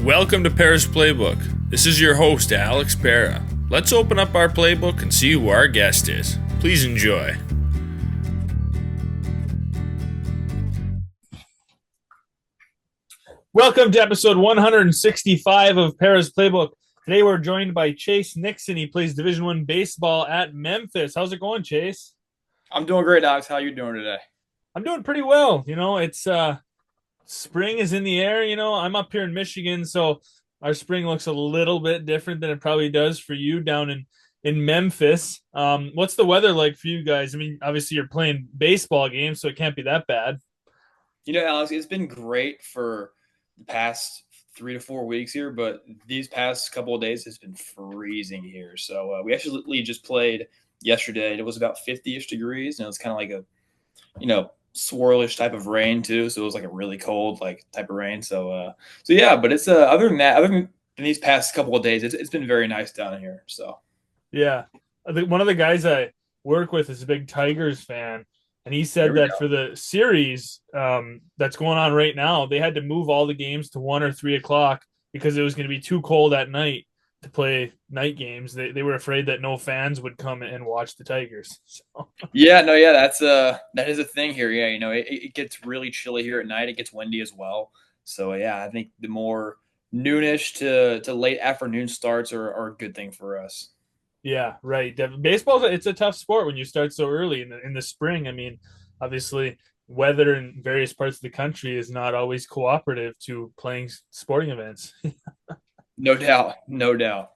Welcome to Pera's Playbook. This is your host, Alex Pera. Let's open up our playbook and see who our guest is. Please enjoy. Welcome to episode 165 of Pera's Playbook. Today we're joined by Chase Nixon. He plays Division I baseball at Memphis. How's it going, Chase? I'm doing great, Alex. How are you doing today? I'm doing pretty well. It's spring is in the air. I'm up here in Michigan, so our spring looks a little bit different than it probably does for you down in Memphis. What's the weather like for you guys? I mean, obviously you're playing baseball games, so it can't be that bad. Alex, it's been great for the past 3 to 4 weeks here, but these past couple of days it's been freezing here. So we actually just played yesterday. It was about 50-ish degrees, and it was kind of like a, swirlish type of rain too. So it was like a really cold like type of rain. So yeah, but it's other than that, other than these past couple of days, it's been very nice down here. So Yeah, I think one of the guys I work with is a big Tigers fan, and he there said we that go. for the series that's going on right now, they had to move all the games to 1 or 3 o'clock because it was going to be too cold at night to play night games. They were afraid that no fans would come and watch the Tigers. So, Yeah, no, yeah, that is a thing here. Yeah, it gets really chilly here at night. It gets windy as well. So yeah, I think the more noonish to late afternoon starts are a good thing for us. yeah, right. Baseball, it's a tough sport when you start so early in the spring. I mean, obviously, weather in various parts of the country is not always cooperative to playing sporting events. No doubt, no doubt.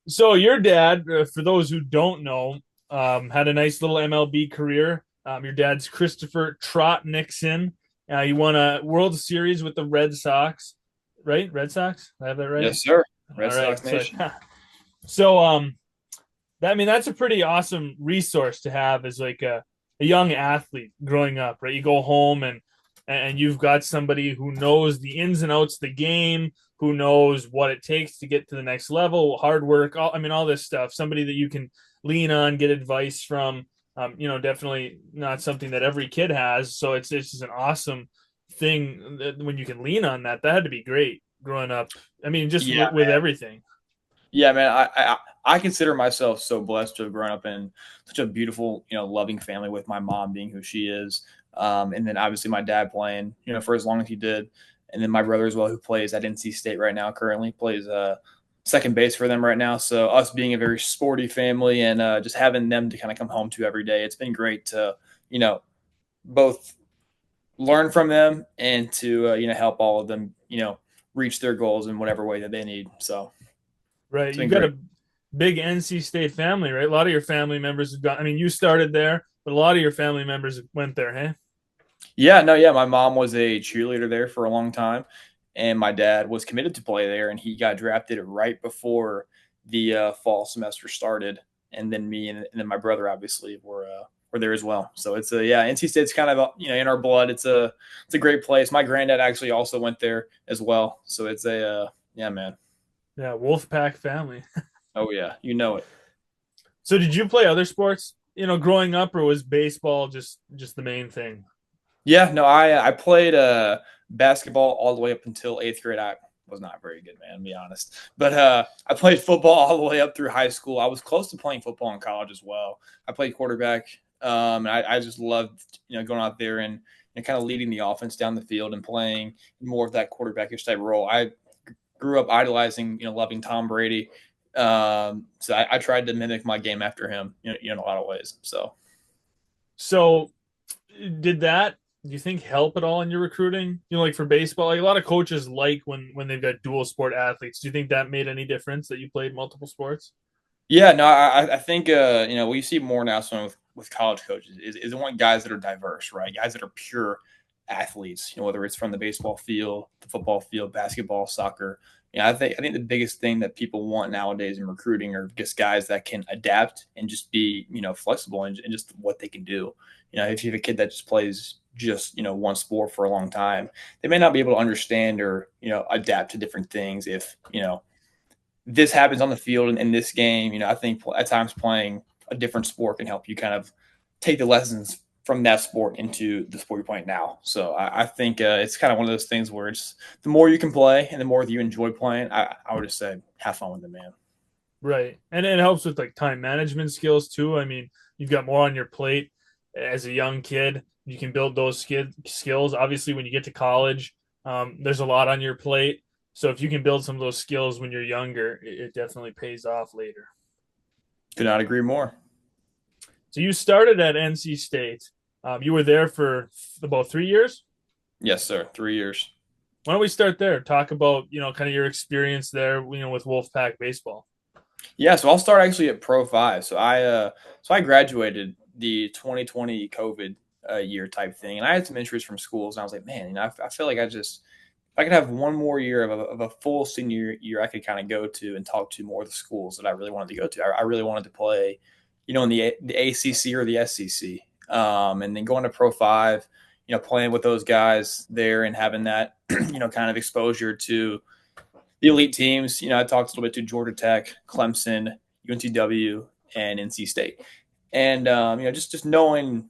So your dad, for those who don't know, had a nice little MLB career. Your dad's Christopher Trot Nixon. He won a World Series with the Red Sox, right? Red Sox? I have that right? Yes, sir. Red All right. Sox So, Nation. I mean, that's a pretty awesome resource to have as like a young athlete growing up, right? You go home and you've got somebody who knows the ins and outs of the game, who knows what it takes to get to the next level, hard work, all this stuff. Somebody that you can lean on, get advice from. Definitely not something that every kid has. So it's just an awesome thing when you can lean on that. That had to be great growing up. I mean, just Yeah, with everything. yeah, man. I consider myself so blessed to have grown up in such a beautiful, loving family with my mom being who she is, and then obviously my dad playing, for as long as he did, and then my brother as well, who plays at NC State right now, currently plays second base for them right now. So us being a very sporty family and just having them to kind of come home to every day, it's been great to, both learn from them and to help all of them, reach their goals in whatever way that they need. So Right. it's You been got great. a big NC State family, right? A lot of your family members have gone. I mean, you started there, but a lot of your family members went there, hey? Yeah, no, yeah. My mom was a cheerleader there for a long time, and my dad was committed to play there, and he got drafted right before the fall semester started. And then me and then my brother obviously were there as well. So it's a yeah, NC State's kind of in our blood. It's a great place. My granddad actually also went there as well. So it's a yeah, man. Yeah, Wolfpack family. Oh yeah, you know it. So did you play other sports, growing up, or was baseball just the main thing? Yeah, no, I played basketball all the way up until eighth grade. I was not very good, man, to be honest. But I played football all the way up through high school. I was close to playing football in college as well. I played quarterback, and I just loved going out there and kind of leading the offense down the field and playing more of that quarterbackish type role. I grew up idolizing, loving Tom Brady. So I tried to mimic my game after him, in a lot of ways. So. So did that do you think help at all in your recruiting? Like for baseball, like a lot of coaches like when they've got dual sport athletes. Do you think that made any difference that you played multiple sports? Yeah, no, I think what you see more now so with college coaches is they want guys that are diverse, right? Guys that are pure athletes, whether it's from the baseball field, the football field, basketball, soccer. I think the biggest thing that people want nowadays in recruiting are just guys that can adapt and just be, flexible and just what they can do. If you have a kid that just plays just, one sport for a long time, they may not be able to understand or, adapt to different things if, this happens on the field in this game. I think at times playing a different sport can help you kind of take the lessons from that sport into the sport you're playing now. So I think it's kind of one of those things where it's the more you can play and the more that you enjoy playing, I would just say have fun with it, man. Right. And it helps with like time management skills too. I mean, you've got more on your plate as a young kid. You can build those skills. Obviously, when you get to college, there's a lot on your plate. So if you can build some of those skills when you're younger, it definitely pays off later. Could not agree more. So you started at NC State. You were there for about 3 years. Yes, sir. 3 years. Why don't we start there? Talk about kind of your experience there, with Wolfpack baseball. Yeah, so I'll start actually at Pro 5. So I graduated the 2020 COVID year type thing, and I had some interest from schools, and I was like, man, I feel like if I could have one more year of a full senior year, I could kind of go to and talk to more of the schools that I really wanted to go to. I really wanted to play, in the ACC or the SEC, and then going to Pro 5, playing with those guys there and having that, kind of exposure to the elite teams. I talked a little bit to Georgia Tech, Clemson, UNTW, and NC State, and just knowing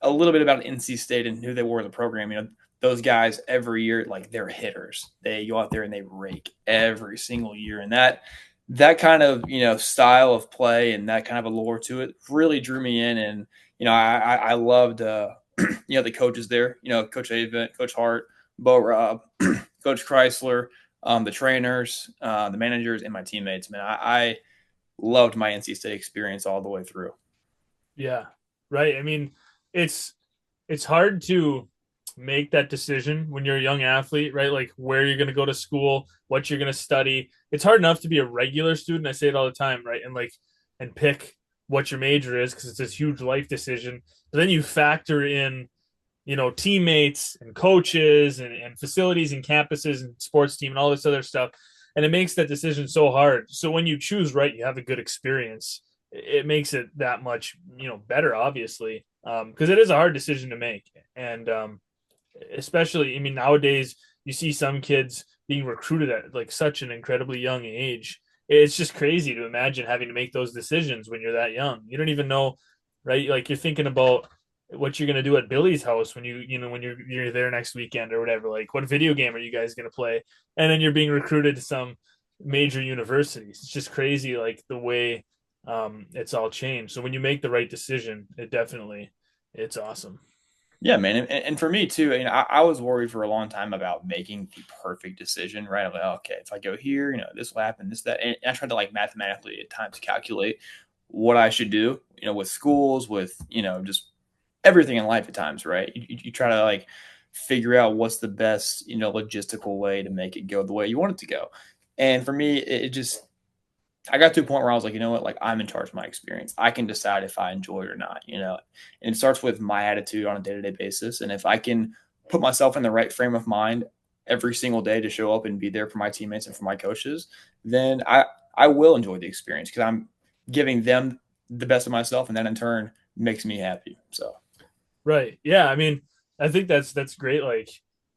a little bit about NC State and who they were in the program. Those guys every year, like, they're hitters. They go out there and they rake every single year, and that kind of style of play and that kind of allure to it really drew me in. And I loved the coaches there. Coach Avent, Coach Hart, Bo Rob, Coach Chrysler, the trainers, the managers, and my teammates. Man, I loved my NC State experience all the way through. Yeah, right. I mean, it's hard to make that decision when you're a young athlete, right? Like where you're going to go to school, what you're going to study. It's hard enough to be a regular student. I say it all the time, right? And pick what your major is because it's this huge life decision. But then you factor in, teammates and coaches and facilities and campuses and sports team and all this other stuff. And it makes that decision so hard. So when you choose right, you have a good experience. It makes it that much, better, obviously, because it is a hard decision to make. And especially, I mean, nowadays you see some kids being recruited at like such an incredibly young age. It's just crazy to imagine having to make those decisions when you're that young. You don't even know, right? Like you're thinking about what you're going to do at Billy's house when when you're there next weekend or whatever. Like what video game are you guys going to play? And then you're being recruited to some major universities. It's just crazy, like the way it's all changed. So when you make the right decision, it's awesome. Yeah, man. And for me too, I was worried for a long time about making the perfect decision, right? I'm like, okay, if I go here, this will happen, this, that. And I tried to like mathematically at times calculate what I should do, with schools, with, just everything in life at times, right? You try to like figure out what's the best, logistical way to make it go the way you want it to go. And for me, it just, I got to a point where I was like, you know what, like I'm in charge of my experience. I can decide if I enjoy it or not, and it starts with my attitude on a day-to-day basis. And if I can put myself in the right frame of mind every single day to show up and be there for my teammates and for my coaches, then I will enjoy the experience because I'm giving them the best of myself. And that in turn makes me happy. So. Right. Yeah. I mean, I think that's great, like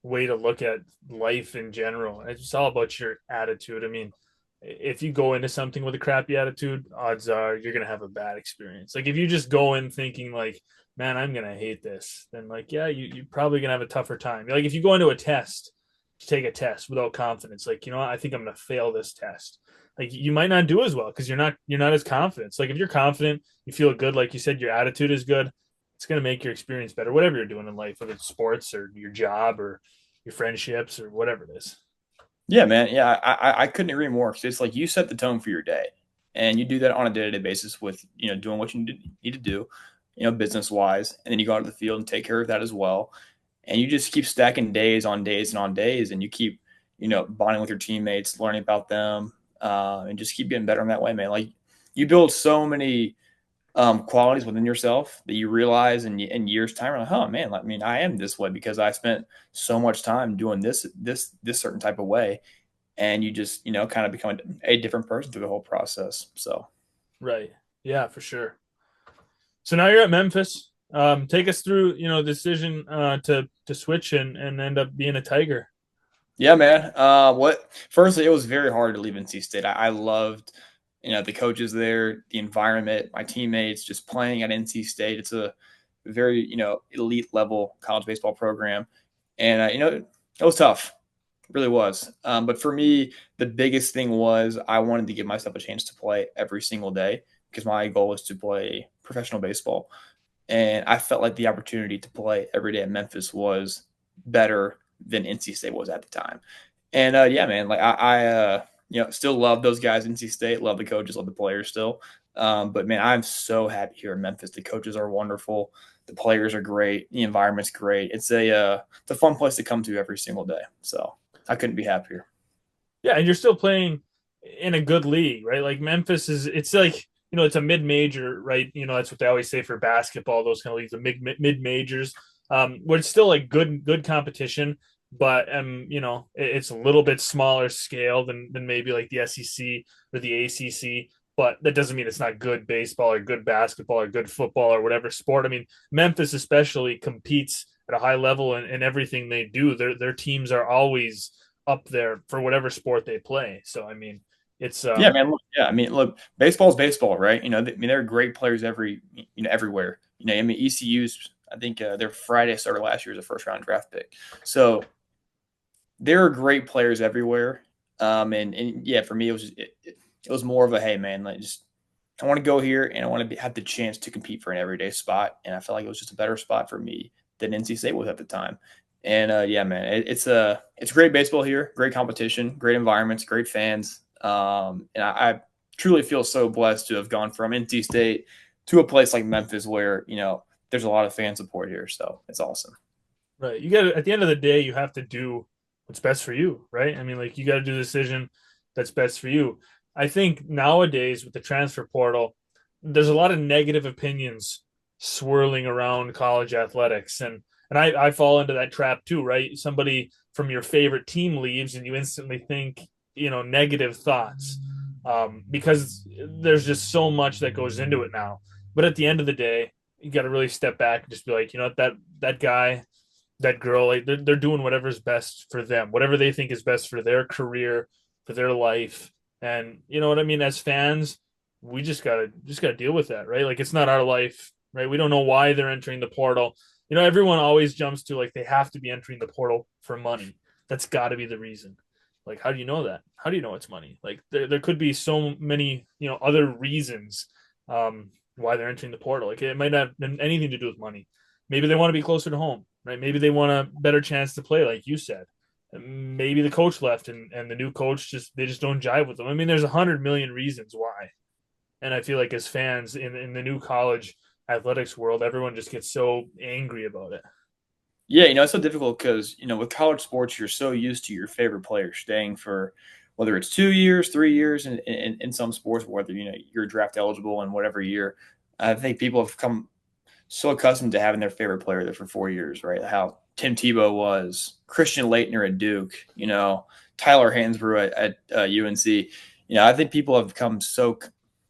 way to look at life in general. It's all about your attitude. I mean, if you go into something with a crappy attitude, odds are you're gonna have a bad experience. Like if you just go in thinking like, man, I'm gonna hate this, then like, yeah, you're probably gonna have a tougher time. Like if you go into a test to take a test without confidence, like, what, I think I'm gonna fail this test. Like you might not do as well because you're not as confident. So like if you're confident, you feel good, like you said, your attitude is good, it's gonna make your experience better, whatever you're doing in life, whether it's sports or your job or your friendships or whatever it is. Yeah, man. Yeah, I couldn't agree more because it's like you set the tone for your day, and you do that on a day-to-day basis with doing what you need to do, business wise, and then you go out to the field and take care of that as well, and you just keep stacking days on days and on days, and you keep bonding with your teammates, learning about them, and just keep getting better in that way, man. Like you build so many qualities within yourself that you realize in years time, you're like, oh man, I mean, I am this way because I spent so much time doing this certain type of way. And you just, kind of become a different person through the whole process. So. Right. Yeah, for sure. So now you're at Memphis. Take us through, the decision to switch and end up being a Tiger. Yeah, man. Firstly, it was very hard to leave NC State. I loved, the coaches there, the environment, my teammates, just playing at NC State. It very, elite level college baseball program. And, it was tough. It really was. But for me, the biggest thing was I wanted to give myself a chance to play every single day because my goal was to play professional baseball. And I felt like the opportunity to play every day at Memphis was better than NC State was at the time. And yeah, man, like still love those guys. NC State, love the coaches, love the players still. But man, I'm so happy here in Memphis. The coaches are wonderful, the players are great, the environment's great. It's a fun place to come to every single day. So I couldn't be happier. Yeah, and you're still playing in a good league, right? Like Memphis is, it's like, it's a mid major, right? That's what they always say for basketball, those kind of leagues, the mid majors, where it's still like good competition, but it's a little bit smaller scale than maybe like the SEC or the ACC. But that doesn't mean it's not good baseball or good basketball or good football or whatever sport. I mean, Memphis especially competes at a high level in everything they do. Their teams are always up there for whatever sport they play. So I mean, it's Yeah, man. Look, yeah, I mean, look, baseball's baseball, right? There are great players everywhere. I mean, ECU's. I think their Friday started last year as a first round draft pick. So there are great players everywhere. And yeah, for me, it was more of a hey, man, like just I want to go here and I want to have the chance to compete for an everyday spot. And I felt like it was just a better spot for me than NC State was at the time. And yeah, man, it's great baseball here, great competition, great environments, great fans. And I truly feel so blessed to have gone from NC State to a place like Memphis where, there's a lot of fan support here. So it's awesome. right. You got to, at the end of the day, you have to do what's best for you, right? I mean, like you got to do the decision that's best for you. I think nowadays with the transfer portal, there's a lot of negative opinions swirling around college athletics, and I fall into that trap too, right? Somebody from your favorite team leaves, and you instantly think negative thoughts, because there's just so much that goes into it now. But at the end of the day, you got to really step back and just be like, that guy, that girl, like they're doing whatever's best for them, whatever they think is best for their career, for their life. And you know what I mean? As fans, we just gotta deal with that, right? Like it's not our life, right? We don't know why they're entering the portal. Everyone always jumps to like they have to be entering the portal for money. That's got to be the reason. Like, how do you know that? How do you know it's money? Like, there could be so many, other reasons why they're entering the portal. Like, it might not have anything to do with money. Maybe they want to be closer to home, right? Maybe they want a better chance to play, like you said. Maybe the coach left and the new coach they just don't jive with them. I mean, there's 100 million reasons why. And I feel like as fans in the new college athletics world, everyone just gets so angry about it. Yeah, it's so difficult because, with college sports, you're so used to your favorite player staying for whether it's 2 years, 3 years, and in some sports, whether, you're draft eligible in whatever year. I think people have come so accustomed to having their favorite player there for 4 years, right? How Tim Tebow was, Christian Leitner at Duke, Tyler Hansbrough at UNC. I think people have become so,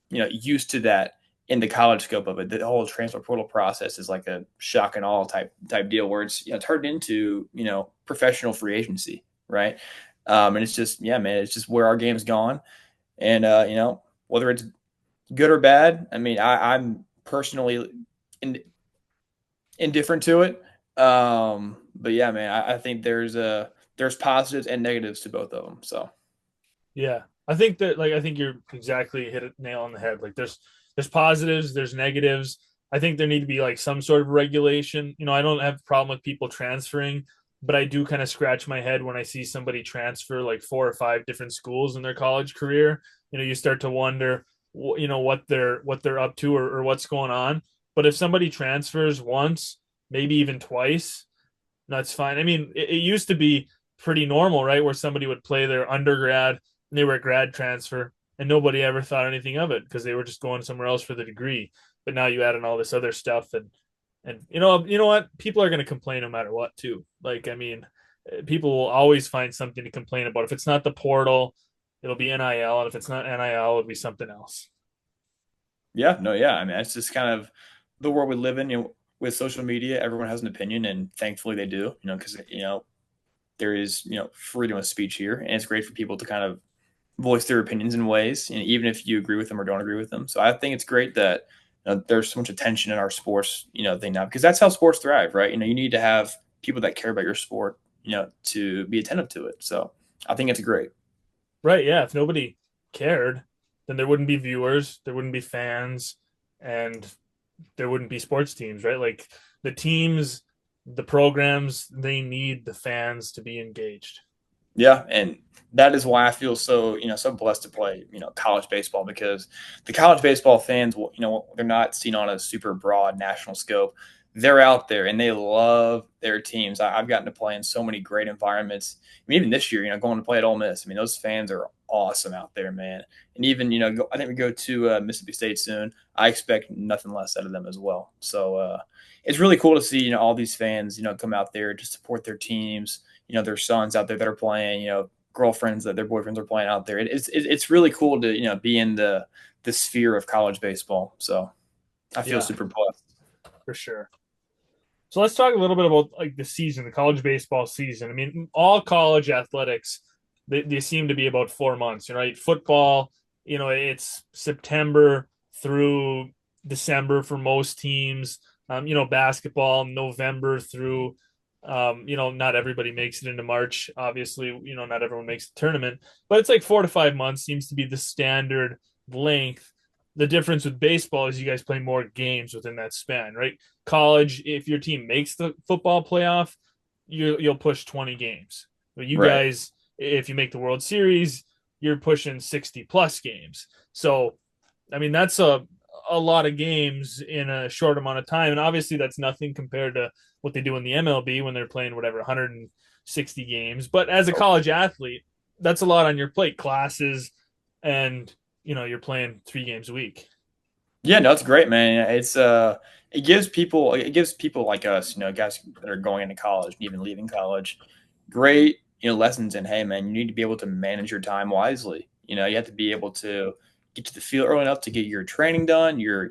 used to that in the college scope of it. The whole transfer portal process is like a shock and awe type deal where it's turned into professional free agency, right? And it's just yeah, man, it's just where our game's gone, and whether it's good or bad. I mean, I'm personally in, indifferent to it. But yeah, man, I think there's positives and negatives to both of them. So Yeah. I think you're exactly hit a nail on the head. Like there's positives, there's negatives. I think there need to be like some sort of regulation. I don't have a problem with people transferring, but I do kind of scratch my head when I see somebody transfer like 4 or 5 different schools in their college career. You start to wonder, what they're up to or what's going on. But if somebody transfers once, maybe even twice, that's fine. I mean, it used to be pretty normal, right? Where somebody would play their undergrad and they were a grad transfer and nobody ever thought anything of it because they were just going somewhere else for the degree. But now you add in all this other stuff and you know what? People are going to complain no matter what too. Like, I mean, people will always find something to complain about. If it's not the portal, it'll be NIL, and if it's not NIL, it'll be something else. yeah, no, yeah. I mean, it's just kind of the world we live in. With social media, everyone has an opinion, and thankfully they do. Because there is freedom of speech here, and it's great for people to kind of voice their opinions in ways, and even if you agree with them or don't agree with them. So I think it's great that there's so much attention in our sports, thing now because that's how sports thrive, right? You need to have people that care about your sport, to be attentive to it. So I think it's great. Right, yeah. If nobody cared, then there wouldn't be viewers, there wouldn't be fans, and there wouldn't be sports teams, right? Like the teams, the programs, they need the fans to be engaged. Yeah, and that is why I feel so so blessed to play college baseball because the college baseball fans, they're not seen on a super broad national scope. They're out there and they love their teams. I've gotten to play in so many great environments. I mean, even this year, going to play at Ole Miss. I mean, those fans are awesome out there, man. And even I think we go to Mississippi State soon. I expect nothing less out of them as well. So it's really cool to see all these fans come out there to support their teams, their sons out there that are playing, girlfriends that their boyfriends are playing out there. It's really cool to, be in the sphere of college baseball. So I feel Yeah, super blessed. for sure. So let's talk a little bit about like the season, the college baseball season. I mean, all college athletics, they seem to be about 4 months, right? Football, it's September through December for most teams. Basketball, November through, not everybody makes it into March. Obviously, not everyone makes the tournament, but it's like 4 to 5 months seems to be the standard length. The difference with baseball is you guys play more games within that span, right? College, if your team makes the football playoff, you'll push 20 games. But you Right. guys, if you make the World Series, you're pushing 60 plus games. So, I mean, that's a lot of games in a short amount of time. And obviously, that's nothing compared to what they do in the MLB when they're playing whatever 160 games. But as a college athlete, that's a lot on your plate, classes, and you're playing 3 games a week. Yeah, no, it's great, man. It gives people like us, guys that are going into college and even leaving college, great, lessons in, hey man, you need to be able to manage your time wisely. You have to be able to get to the field early enough to get your training done, your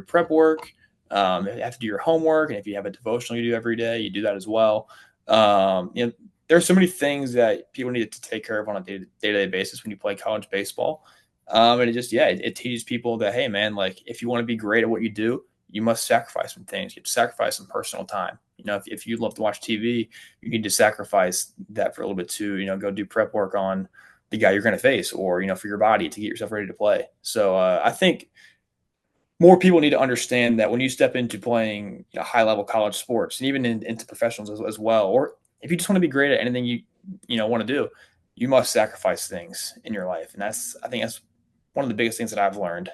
prep work. You have to do your homework, and if you have a devotional you do every day, you do that as well. There are so many things that people need to take care of on a day-to-day basis when you play college baseball. And it teaches people that, hey, man, like if you want to be great at what you do, you must sacrifice some things. You have to sacrifice some personal time. If you love to watch TV, you need to sacrifice that for a little bit too. Go do prep work on the guy you're going to face, or for your body to get yourself ready to play. So I think more people need to understand that when you step into playing high level college sports and even into professionals as well, or if you just want to be great at anything you want to do, you must sacrifice things in your life. And I think that's one of the biggest things that I've learned,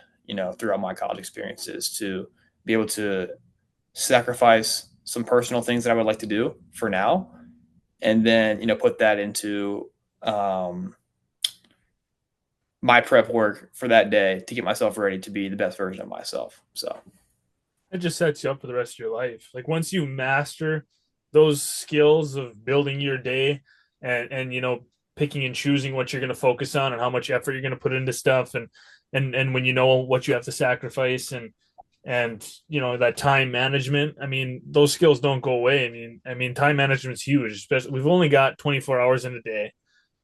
throughout my college experiences to be able to sacrifice some personal things that I would like to do for now, and then, put that into my prep work for that day to get myself ready to be the best version of myself. So, It just sets you up for the rest of your life. Like once you master those skills of building your day and picking and choosing what you're going to focus on and how much effort you're going to put into stuff and when you know what you have to sacrifice and that time management. I mean, those skills don't go away. I mean time management's huge. Especially we've only got 24 hours in a day,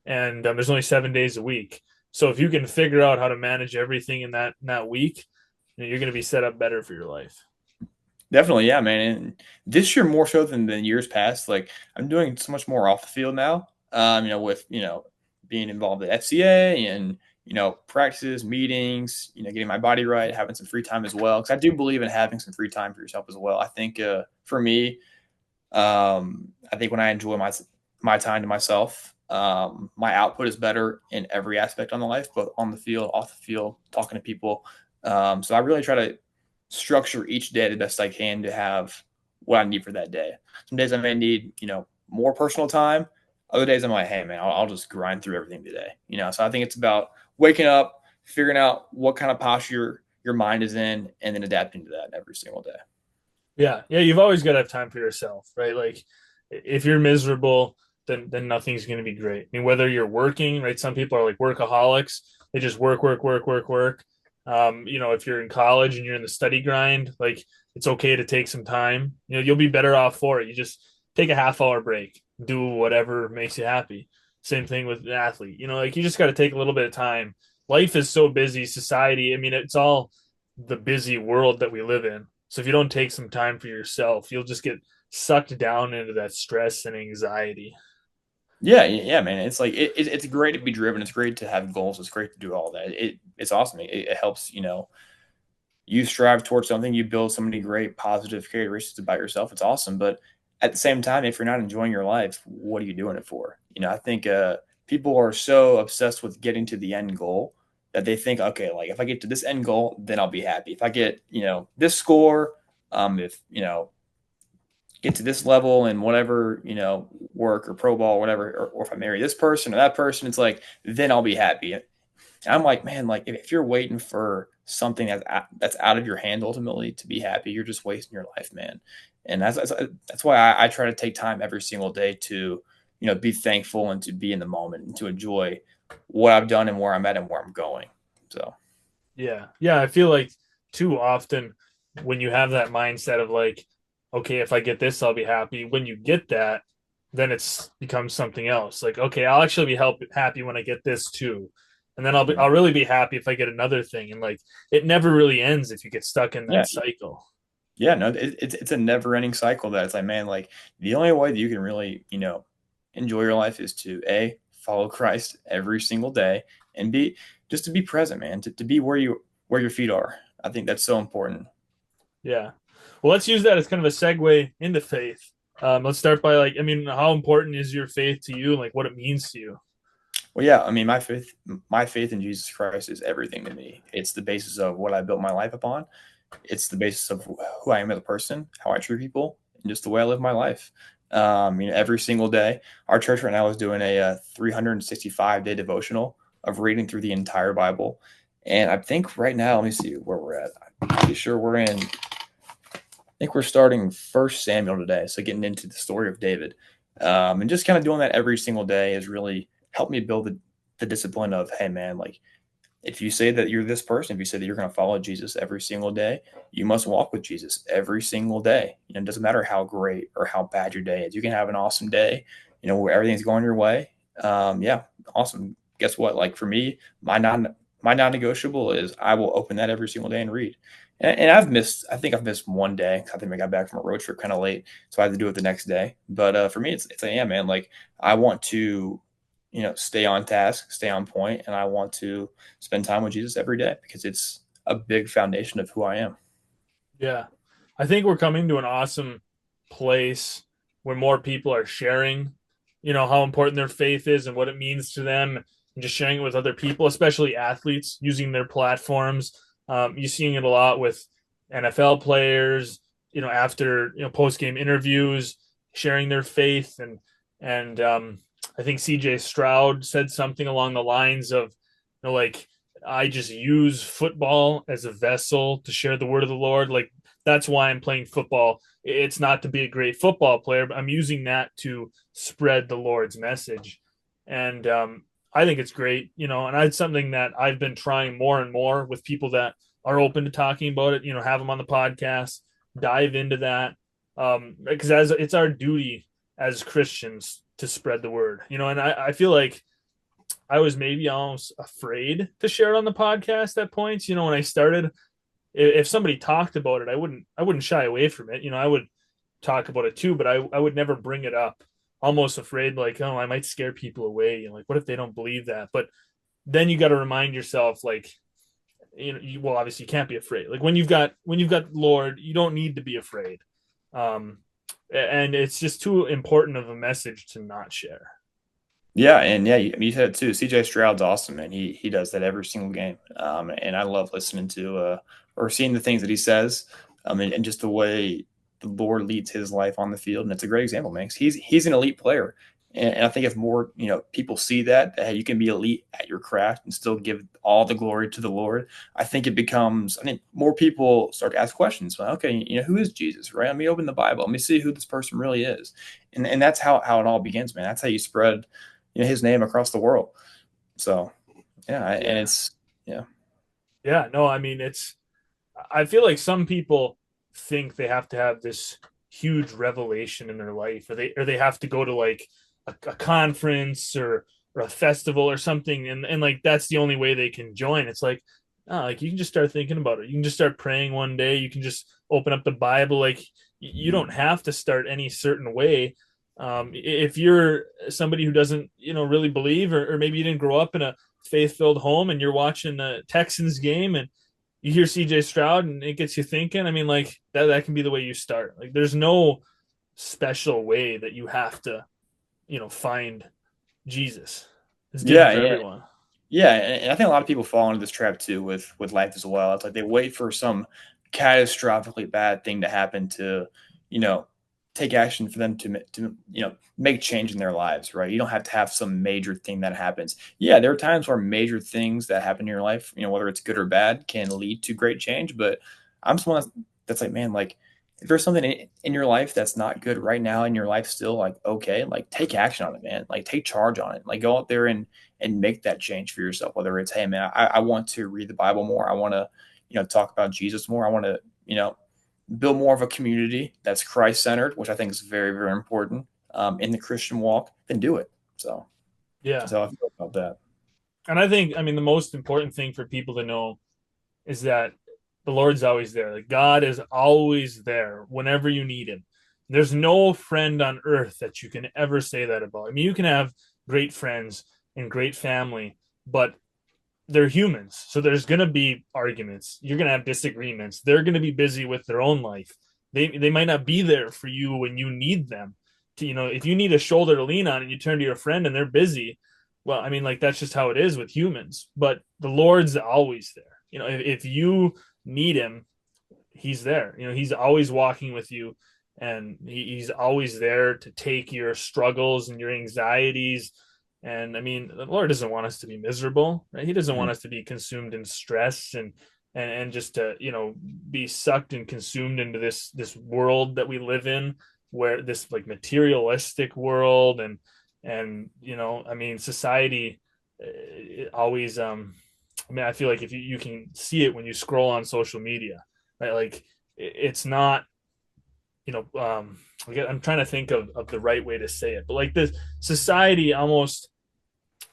and there's only 7 days a week. So if you can figure out how to manage everything in that week, you're going to be set up better for your life. definitely, yeah, man. And this year more so than years past, like I'm doing so much more off the field now. With being involved at FCA and practices, meetings, getting my body right, having some free time as well. Because I do believe in having some free time for yourself as well. I think for me, I think when I enjoy my time to myself, my output is better in every aspect on the life, both on the field, off the field, talking to people. So I really try to structure each day the best I can to have what I need for that day. Some days I may need, more personal time. Other days I'm like, hey man, I'll just grind through everything today. So I think it's about waking up, figuring out what kind of posture your mind is in, and then adapting to that every single day. Yeah, you've always got to have time for yourself, right? Like if you're miserable, then nothing's going to be great. I mean, whether you're working, right? Some people are like workaholics; they just work, work, work, work, work. If you're in college and you're in the study grind, like it's okay to take some time. You'll be better off for it. You just take a half-hour break, do whatever makes you happy. Same thing with an athlete. Like you just got to take a little bit of time. Life is so busy, society. I mean, it's all the busy world that we live in. So if you don't take some time for yourself, you'll just get sucked down into that stress and anxiety. Yeah, yeah, man. It's like it's great to be driven. It's great to have goals. It's great to do all that. It's awesome. It helps, you strive towards something, you build so many great positive characteristics about yourself. It's awesome. But at the same time, if you're not enjoying your life, what are you doing it for? I think people are so obsessed with getting to the end goal that they think, okay, like if I get to this end goal, then I'll be happy. If I get, this score, if, get to this level and whatever, work or pro ball, or whatever, or if I marry this person or that person, it's like, then I'll be happy. And I'm like, man, like if you're waiting for something that's out of your hand ultimately to be happy, you're just wasting your life, man. And that's why I try to take time every single day to, be thankful and to be in the moment and to enjoy what I've done and where I'm at and where I'm going. So, Yeah. Yeah. I feel like too often when you have that mindset of like, okay, if I get this, I'll be happy. When you get that, then it's becomes something else. Like, okay, I'll actually be happy when I get this too. And then I'll really be happy if I get another thing. And like it never really ends if you get stuck in yeah, that cycle. yeah, no, it's a never ending cycle that it's like, man, like the only way that you can really, enjoy your life is to A, follow Christ every single day, and B, just to be present, man, to be where your feet are. I think that's so important. Yeah. Well, let's use that as kind of a segue into faith. Let's start by like, I mean, how important is your faith to you and like what it means to you? Well, yeah, I mean, my faith in Jesus Christ is everything to me. It's the basis of what I built my life upon. It's the basis of who I am as a person, how I treat people, and just the way I live my life. Every single day. Our church right now is doing a 365-day devotional of reading through the entire Bible. And I think right now, let me see where we're at. I'm pretty sure I think we're starting First Samuel today. So getting into the story of David. And just kind of doing that every single day has really helped me build the discipline of, hey, man, like if you say that you're this person, if you say that you're going to follow Jesus every single day, you must walk with Jesus every single day. It doesn't matter how great or how bad your day is. You can have an awesome day, where everything's going your way. Yeah, awesome. Guess what? Like for me, my non-negotiable is I will open that every single day and read. And I think I've missed one day. I think I got back from a road trip kind of late, so I had to do it the next day. But for me, it's yeah, man. Like I want to, stay on task, stay on point, and I want to spend time with Jesus every day because it's a big foundation of who I am. Yeah. I think we're coming to an awesome place where more people are sharing, how important their faith is and what it means to them and just sharing it with other people, especially athletes using their platforms. You're seeing it a lot with NFL players, after, post game interviews, sharing their faith. And I think CJ Stroud said something along the lines of, like, I just use football as a vessel to share the word of the Lord. Like that's why I'm playing football. It's not to be a great football player, but I'm using that to spread the Lord's message. And I think it's great, and it's something that I've been trying more and more with people that are open to talking about it, have them on the podcast, dive into that. Because as it's our duty as Christians to spread the word, and I feel like I was maybe almost afraid to share it on the podcast at points. When I started, if somebody talked about it, I wouldn't shy away from it. I would talk about it too, but I would never bring it up. Almost afraid, like, oh, I might scare people away. Like, what if they don't believe that? But then you got to remind yourself, like, well, obviously you can't be afraid. Like when you've got Lord, you don't need to be afraid. Um, and it's just too important of a message to not share. Yeah, and yeah, you said it too. CJ Stroud's awesome, man. He does that every single game, and I love listening to or seeing the things that he says, and just the way the Lord leads his life on the field. And it's a great example, man. 'Cause he's an elite player, and I think if more people see that hey, you can be elite at your craft and still give all the glory to the Lord, I think it becomes. I think more people start to ask questions. Well, okay, who is Jesus, right? Let me open the Bible. Let me see who this person really is, and that's how it all begins, man. That's how you spread his name across the world. So yeah, and Yeah. it's yeah. Yeah. No, I mean, I feel like some people think they have to have this huge revelation in their life, or they have to go to like a conference or a festival or something, and like that's the only way they can join. It's like Like you can just start thinking about it. You can just start praying one day. You can just open up the Bible. Like you don't have to start any certain way. If you're somebody who doesn't, really believe, or maybe you didn't grow up in a faith-filled home and you're watching a Texans game and you hear CJ Stroud and it gets you thinking. I mean, like that can be the way you start. Like there's no special way that you have to, find Jesus. It's different Yeah, for yeah, everyone. yeah. And I think a lot of people fall into this trap too with life as well. It's like they wait for some catastrophically bad thing to happen to, you know, take action for them to make change in their lives, right? You don't have to have some major thing that happens. Yeah, there are times where major things that happen in your life, whether it's good or bad, can lead to great change. But I'm someone that's like, man, like if there's something in your life that's not good right now in your life still, like, okay, like take action on it, man. Like take charge on it. Like go out there and make that change for yourself. Whether it's, hey man, I want to read the Bible more. I want to, talk about Jesus more. I want to, build more of a community that's Christ centered, which I think is very, very important in the Christian walk, then do it. So Yeah. that's how I feel about that. And I think, I mean, the most important thing for people to know is that the Lord's always there. Like God is always there whenever you need him. There's no friend on earth that you can ever say that about. I mean, you can have great friends and great family, but they're humans. So there's going to be arguments. You're going to have disagreements. They're going to be busy with their own life. They might not be there for you when you need them. To, if you need a shoulder to lean on and you turn to your friend and they're busy, well, I mean, like that's just how it is with humans. But the Lord's always there. If you need him, he's there. He's always walking with you, and he's always there to take your struggles and your anxieties. And I mean, the Lord doesn't want us to be miserable, right? He doesn't want Mhm. us to be consumed in stress and just to be sucked and consumed into this world that we live in, where this like materialistic world and I mean, society always I mean, I feel like if you can see it when you scroll on social media, right? Like it's not, I'm trying to think of the right way to say it, but like this society almost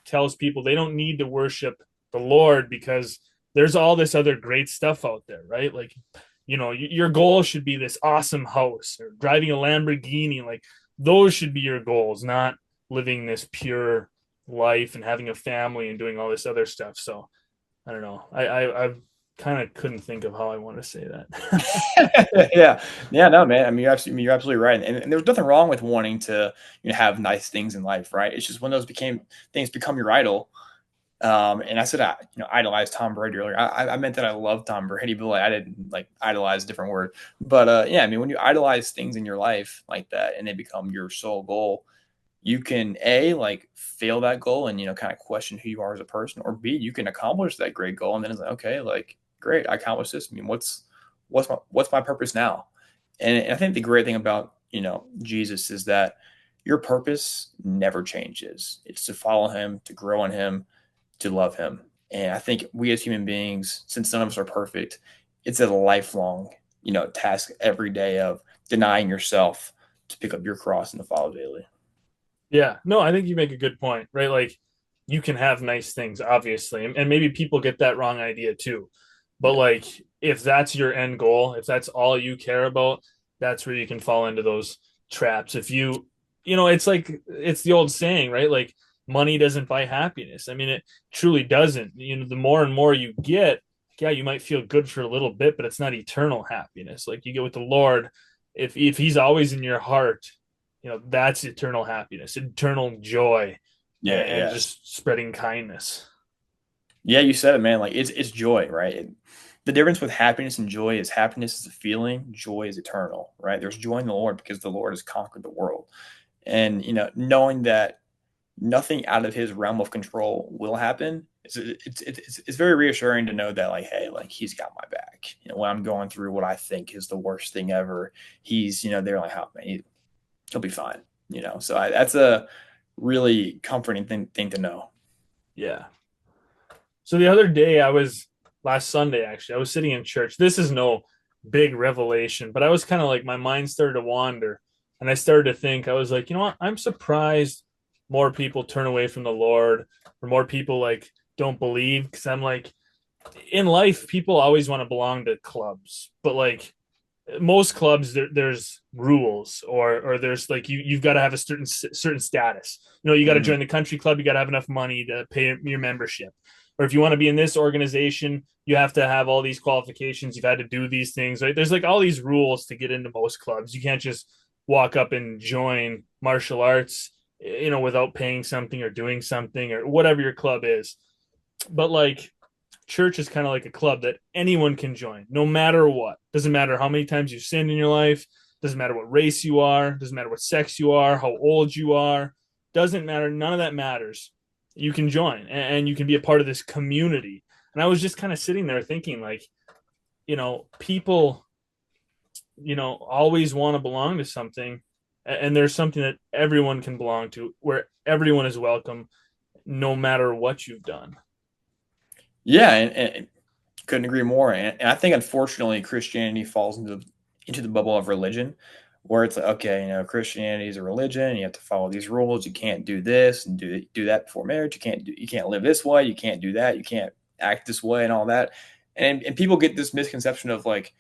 tells people they don't need to worship the Lord because there's all this other great stuff out there, right? Like, your goal should be this awesome house or driving a Lamborghini. Like those should be your goals, not living this pure life and having a family and doing all this other stuff. So I don't know. I kind of couldn't think of how I want to say that. Yeah, yeah, no, man. I mean, you're absolutely right, and there's nothing wrong with wanting to have nice things in life, right? It's just when those things become your idol. And I said I idolize Tom Brady earlier. I meant that I love Tom Brady, but like I didn't like idolize, a different word. But yeah, I mean, when you idolize things in your life like that and they become your sole goal, you can a like fail that goal and kind of question who you are as a person, or b you can accomplish that great goal and then it's like, okay, like great, I accomplished this. I mean, what's my purpose now? And I think the great thing about Jesus is that your purpose never changes. It's to follow him, to grow in him, to love him. And I think we as human beings, since none of us are perfect, it's a lifelong task every day of denying yourself to pick up your cross and to follow daily. Yeah, no, I think you make a good point, right? Like you can have nice things, obviously, and maybe people get that wrong idea too. But Yeah. like, if that's your end goal, if that's all you care about, that's where you can fall into those traps. If it's like it's the old saying, right? Like money doesn't buy happiness. I mean, it truly doesn't. The more and more you get, yeah, you might feel good for a little bit, but it's not eternal happiness. Like you get with the Lord, if He's always in your heart, that's eternal happiness, eternal joy, Yeah, and yeah. just spreading kindness. Yeah, you said it, man. Like it's joy, right? The difference with happiness and joy is happiness is a feeling, joy is eternal, right? There's joy in the Lord because the Lord has conquered the world. And knowing that nothing out of his realm of control will happen, it's very reassuring to know that, like, hey, like he's got my back. When I'm going through what I think is the worst thing ever, he's they're like, oh man, he'll be fine. So that's a really comforting thing to know. Yeah. So the other day, last Sunday, actually, I was sitting in church. This is no big revelation, but I was kind of like, my mind started to wander. And I started to think, I was like, you know what? I'm surprised more people turn away from the Lord, or more people like don't believe. Cause I'm like, in life, people always want to belong to clubs, but like most clubs, there's rules, or there's like you've got to have a certain status. You got to Mhm. join the country club. You got to have enough money to pay your membership. Or if you want to be in this organization, you have to have all these qualifications. You've had to do these things, right? There's like all these rules to get into most clubs. You can't just walk up and join martial arts, without paying something or doing something or whatever your club is. But like church is kind of like a club that anyone can join, no matter what. Doesn't matter how many times you've sinned in your life. Doesn't matter what race you are. Doesn't matter what sex you are, how old you are. Doesn't matter. None of that matters. You can join and you can be a part of this community. And I was just kind of sitting there thinking, like, people, always want to belong to something. And there's something that everyone can belong to where everyone is welcome, no matter what you've done. Yeah, and couldn't agree more. And I think unfortunately Christianity falls into the bubble of religion, where it's like, okay, Christianity is a religion. You have to follow these rules. You can't do this and do that before marriage. You can't live this way. You can't do that. You can't act this way and all that. And people get this misconception of like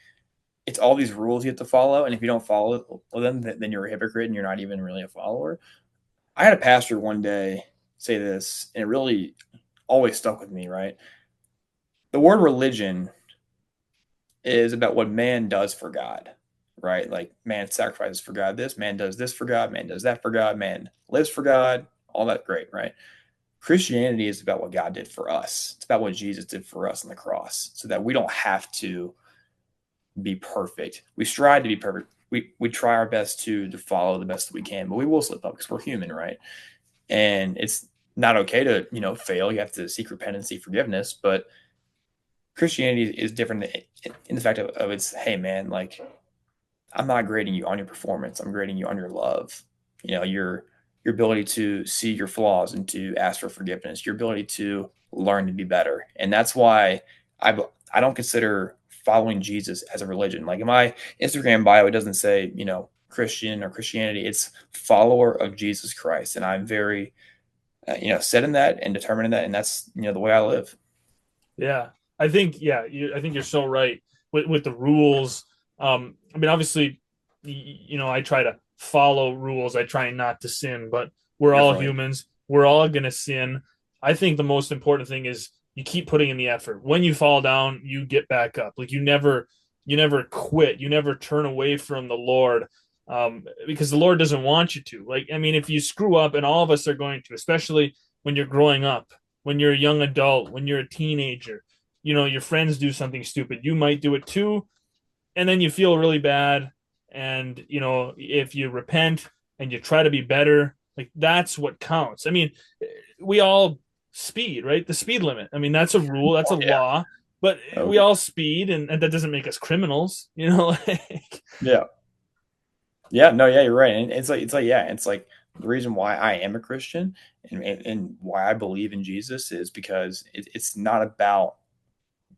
it's all these rules you have to follow, and if you don't follow them, then you're a hypocrite and you're not even really a follower. I had a pastor one day say this, and it really always stuck with me. Right, the word religion is about what man does for God, right? Like man sacrifices for God this, man does this for God, man does that for God, man lives for God, all that great, right? Christianity is about what God did for us. It's about what Jesus did for us on the cross so that we don't have to be perfect. We strive to be perfect. We try our best to follow the best that we can, but we will slip up because we're human, right? And it's not okay to, fail. You have to seek repentance, seek forgiveness, but Christianity is different in the fact of it's, hey man, like I'm not grading you on your performance. I'm grading you on your love. Your ability to see your flaws and to ask for forgiveness. Your ability to learn to be better. And that's why I I don't consider following Jesus as a religion. Like in my Instagram bio, it doesn't say Christian or Christianity. It's follower of Jesus Christ, and I'm very set in that and determined in that, and that's the way I live. Yeah, I think you're so right with the rules. I mean, obviously, I try to follow rules. I try not to sin, but we're all Definitely. humans. We're all gonna sin. I think the most important thing is you keep putting in the effort. When you fall down, you get back up. Like you never quit. You never turn away from the Lord, because the Lord doesn't want you to. Like, I mean, if you screw up, and all of us are going to, especially when you're growing up, when you're a young adult, when you're a teenager, your friends do something stupid. You might do it too. And then you feel really bad. And, if you repent and you try to be better, like that's what counts. I mean, we all speed, right? The speed limit. I mean, that's a rule, that's a Yeah. law, but Oh, we all speed, and that doesn't make us criminals, like, yeah. Yeah, no, yeah, you're right. And yeah, it's like the reason why I am a Christian and why I believe in Jesus is because it's not about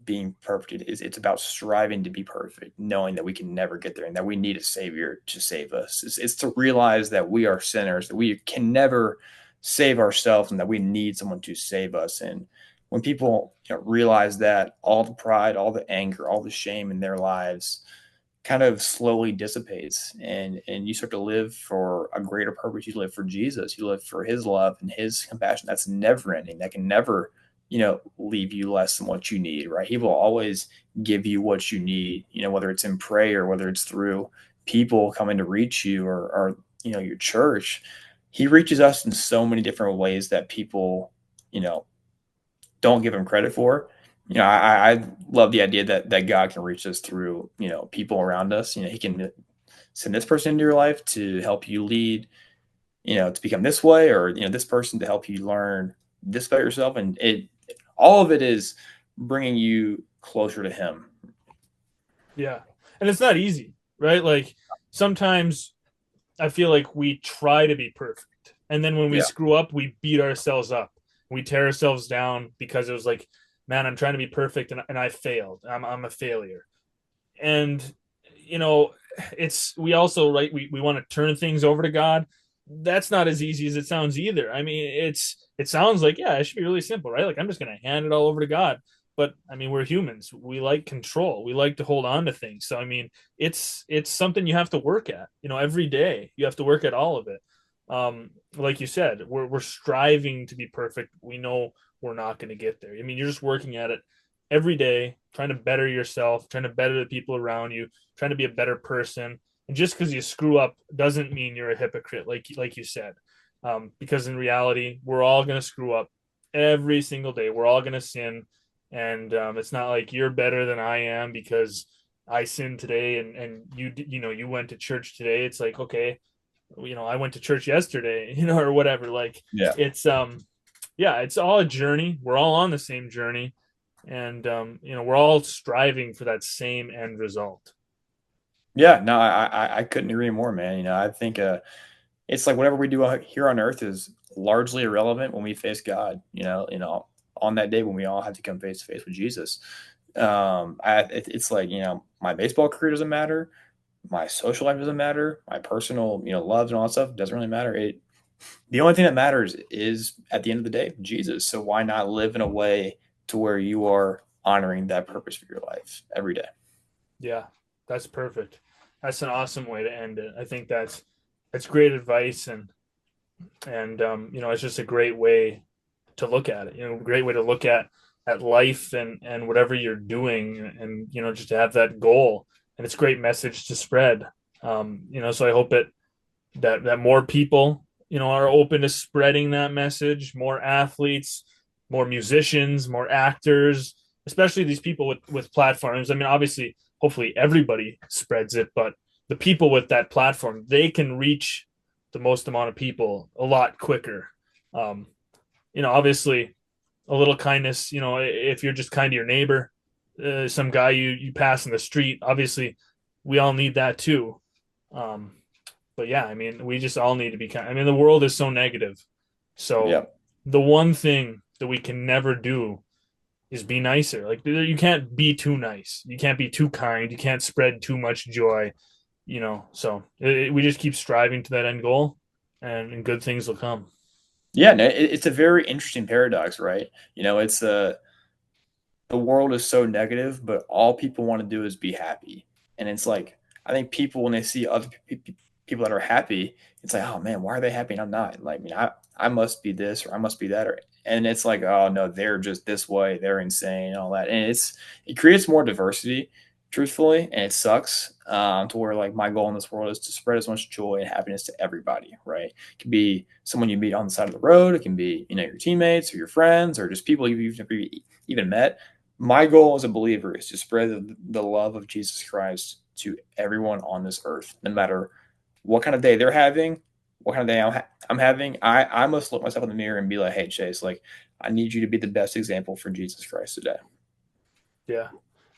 being perfect. It's about striving to be perfect, knowing that we can never get there and that we need a savior to save us. It's to realize that we are sinners, that we can never save ourselves, and that we need someone to save us. And when people realize that, all the pride, all the anger, all the shame in their lives kind of slowly dissipates, and you start to live for a greater purpose. You live for Jesus, you live for his love and his compassion that's never ending, that can never leave you less than what you need, right? He will always give you what you need, whether it's in prayer, whether it's through people coming to reach you, or your church. He reaches us in so many different ways that people you know don't give him credit for. I love the idea that God can reach us through, people around us. He can send this person into your life to help you lead, to become this way, or, this person to help you learn this about yourself. And all of it is bringing you closer to him. yeah. And it's not easy, right? Like sometimes I feel like we try to be perfect. And then when we Yeah. screw up, we beat ourselves up. We tear ourselves down because it was like, man, I'm trying to be perfect, and I failed. I'm a failure. And, you know, we also, right, we want to turn things over to God. That's not as easy as it sounds either. I mean, it sounds like, yeah, it should be really simple, right? Like I'm just going to hand it all over to God. but I mean, we're humans. We like control. We like to hold on to things. So I mean, it's something you have to work at. Every day you have to work at all of it. Like you said, we're striving to be perfect. We know we're not going to get there. I mean, you're just working at it every day, trying to better yourself, trying to better the people around you, trying to be a better person. And just because you screw up doesn't mean you're a hypocrite, like you said. Because in reality, we're all going to screw up every single day. We're all going to sin, and it's not like you're better than I am because I sinned today and you went to church today. It's like, okay, I went to church yesterday, or whatever. Like Yeah. it's yeah, it's all a journey. We're all on the same journey, and we're all striving for that same end result. Yeah, no, I couldn't agree more, man. I think it's like whatever we do out here on earth is largely irrelevant when we face God. On that day when we all have to come face to face with Jesus. It's like my baseball career doesn't matter, my social life doesn't matter, my personal loves and all that stuff doesn't really matter. The only thing that matters is at the end of the day Jesus. So why not live in a way to where you are honoring that purpose for your life every day? Yeah, that's perfect. That's an awesome way to end it. I think that's great advice, and it's just a great way to look at it. Great way to look at life and whatever you're doing, and just to have that goal. And it's a great message to spread. So I hope that more people are open to spreading that message. More athletes, more musicians, more actors, especially these people with platforms. I mean, obviously, hopefully everybody spreads it, but the people with that platform, they can reach the most amount of people a lot quicker. um, Obviously, a little kindness. If you're just kind to your neighbor, some guy you pass in the street, obviously, we all need that too. Um, but yeah, I mean, we just all need to be kind. I mean, the world is so negative. So Yeah. the one thing that we can never do is be nicer. Like you can't be too nice. You can't be too kind. You can't spread too much joy. So we just keep striving to that end goal, and good things will come. Yeah, no, it's a very interesting paradox, right? It's the world is so negative, but all people want to do is be happy. And it's like I think people when they see other people that are happy, it's like, oh man, why are they happy and I'm not? Like, I must be this or I must be that, and it's like, oh no, they're just this way, they're insane, and all that, and it creates more diversity, truthfully, and it sucks. To where like my goal in this world is to spread as much joy and happiness to everybody, right? It can be someone you meet on the side of the road, it can be your teammates or your friends or just people you've never even met. My goal as a believer is to spread the love of Jesus Christ to everyone on this earth, no matter what kind of day they're having, what kind of day I'm having. I must look myself in the mirror and be like, hey, Chase, like, I need you to be the best example for Jesus Christ today. Yeah,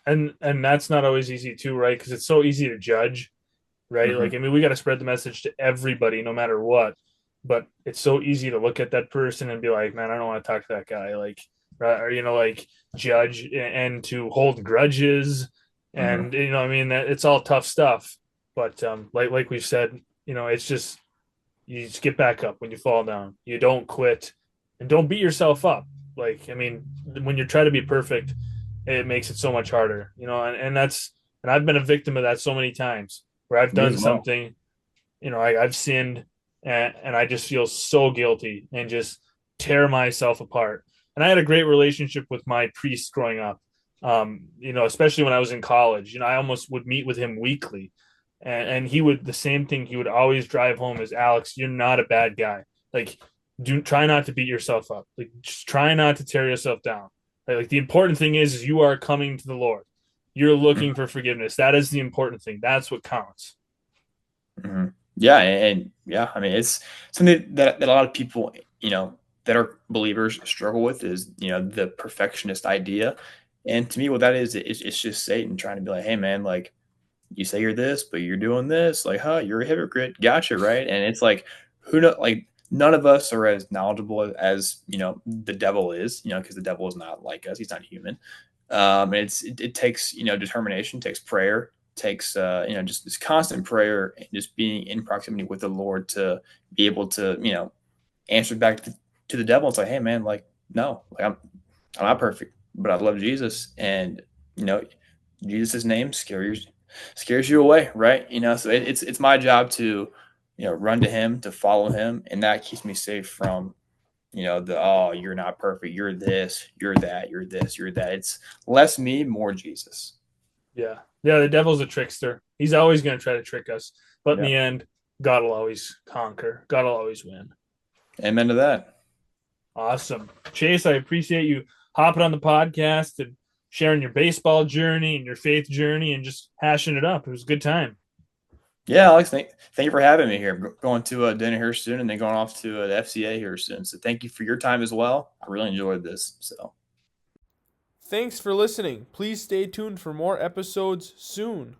and that's not always easy too, right? Because it's so easy to judge, right? Like, Mm-hmm. I mean, we got to spread the message to everybody, no matter what. But it's so easy to look at that person and be like, man, I don't want to talk to that guy. Like, right? Or like judge and to hold grudges, Mm-hmm. and I mean, that it's all tough stuff. But like we've said, it's just you just get back up when you fall down. You don't quit, and don't beat yourself up. Like, I mean, when you try to be perfect, it makes it so much harder. And I've been a victim of that so many times where I've Me done as well. something, I've sinned, and I just feel so guilty and just tear myself apart. And I had a great relationship with my priest growing up. Especially when I was in college, I almost would meet with him weekly, and he would the same thing. He would always drive home as, Alex, you're not a bad guy. Like, do try not to beat yourself up. Like, just try not to tear yourself down. Right? Like, the important thing is you are coming to the Lord. You're looking for forgiveness. That is the important thing. That's what counts. Mm-hmm. Yeah, and yeah, I mean, it's something that a lot of people, that are believers struggle with is, the perfectionist idea. And to me, what that is, it's just Satan trying to be like, hey, man, like, you say you're this, but you're doing this. Like, huh, you're a hypocrite. Gotcha, right? And it's like, who know? Like, none of us are as knowledgeable as the devil is. Because the devil is not like us. He's not human. It takes determination, takes prayer, takes just this constant prayer and just being in proximity with the Lord to be able to answer back to the devil and say, hey man, like no, like I'm not perfect. but I love Jesus, and you know, Jesus' name scares you away, right? So it's my job to run to Him, to follow Him, and that keeps me safe from the oh, you're not perfect, you're this, you're that, you're this, you're that. It's less me, more Jesus. Yeah. Yeah, the devil's a trickster. He's always going to try to trick us. But in Yeah, the end, God will always conquer. God will always win. amen to that. Awesome. Chase, I appreciate you hopping on the podcast and sharing your baseball journey and your faith journey and just hashing it up. It was a good time. Yeah, Alex, thank you for having me here. I'm going to a dinner here soon, and then going off to the FCA here soon. So thank you for your time as well. I really enjoyed this. So. Thanks for listening. Please stay tuned for more episodes soon.